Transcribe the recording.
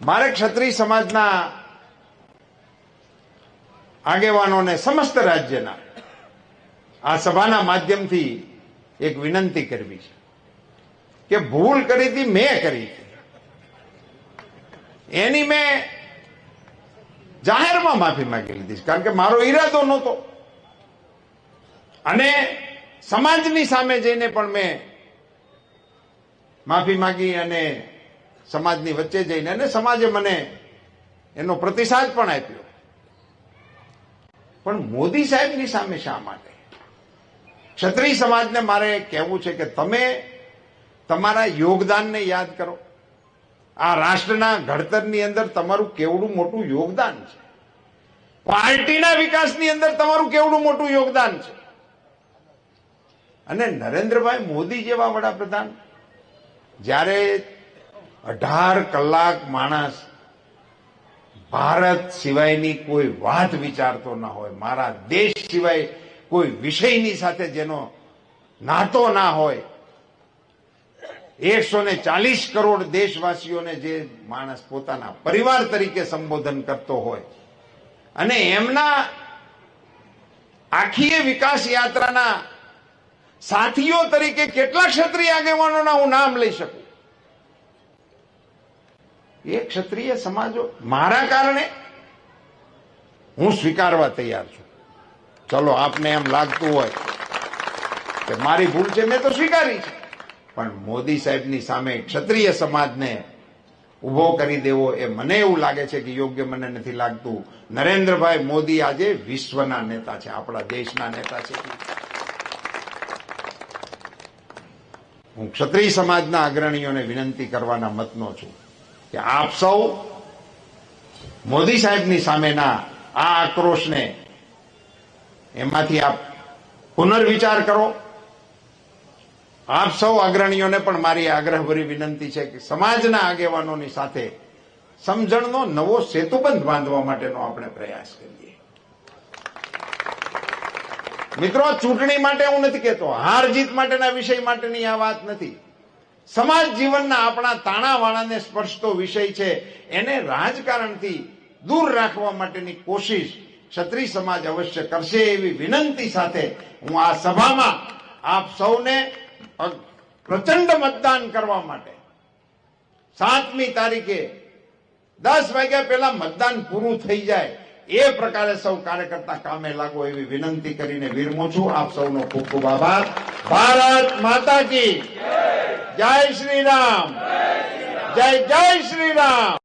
મારે ક્ષત્રિય સમાજના આગેવાનોને સમસ્ત રાજ્યના આ સભાના માધ્યમથી એક વિનંતી કરવી છે કે ભૂલ કરી હતી મેં કરી હતી, એની મેં જાહેરમાં માફી માંગી લીધી, કારણ કે મારો ઈરાદો નહોતો. અને સમાજની સામે જઈને પણ મેં માફી માંગી અને સમાજની વચ્ચે જઈને અને સમાજે મને એનો પ્રતિસાદ પણ આપ્યો. પણ મોદી સાહેબની સામે શા માટે? ક્ષત્રિય સમાજને મારે કહેવું છે કે તમે તમારા યોગદાનને યાદ કરો. આ રાષ્ટ્રના ઘડતરની અંદર તમારું કેવડું મોટું યોગદાન છે, પાર્ટીના વિકાસની અંદર તમારું કેવડું મોટું યોગદાન છે. અને નરેન્દ્રભાઈ મોદી જેવા વડાપ્રધાન જ્યારે 18 કલાક માણસ ભારત સિવાયની કોઈ વાત વિચારતો ના હોય, મારા દેશ સિવાય કોઈ વિષયની સાથે જેનો નાતો ના હોય, 140 કરોડ દેશવાસીઓને જે માણસ પોતાના પરિવાર તરીકે સંબોધન કરતો હોય અને એમના આખી વિકાસ યાત્રાના સાથીઓ તરીકે કેટલા ક્ષત્રિય આગેવાનોના હું નામ લઈ શકું. એ ક્ષત્રિય સમાજો મારા કારણે હું સ્વીકારવા તૈયાર છું. ચલો આપને એમ લાગતું હોય કે મારી ભૂલ છે, મેં તો સ્વીકારી છે, પણ મોદી સાહેબની સામે ક્ષત્રિય સમાજને ઉભો કરી દેવો એ મને એવું લાગે છે કે યોગ્ય મને નથી લાગતું. નરેન્દ્રભાઈ મોદી આજે વિશ્વના નેતા છે, આપણા દેશના નેતા છે. હું ક્ષત્રિય સમાજના અગ્રણીઓને વિનંતી કરવાના મતનો છું કે આપ સૌ મોદી સાહેબની સામેના આ આક્રોશને એમાંથી આપ પુનર્વિચાર કરો. આપ સૌ અગ્રણીઓને પણ મારી આગ્રહભરી વિનંતી છે કે સમાજના આગેવાનોની સાથે સમજણનો નવો સેતુબંધ બાંધવા માટેનો આપણે પ્રયાસ કરીએ. મિત્રો, ચૂંટણી માટે હું નથી કહેતો, હાર જીત માટેના વિષય માટેની આ વાત નથી. સમાજ જીવનના આપણા તાણાવાણાને સ્પર્શતો વિષય છે, એને રાજકારણથી દૂર રાખવા માટેની કોશિશ ક્ષત્રિય સમાજ અવશ્ય કરશે એવી વિનંતી સાથે હું આ સભામાં આપ સૌને પ્રચંડ મતદાન કરવા માટે 7મી તારીખે 10 વાગ્યા પહેલા મતદાન પૂરું થઈ જાય એ પ્રકારે સૌ કાર્યકર્તા કામે લાગો એવી વિનંતી કરીને વિરમું છું. આપ સૌનો ખૂબ ખૂબ આભાર. ભારત માતા કી જય શ્રી રામ, જય જય શ્રી રામ.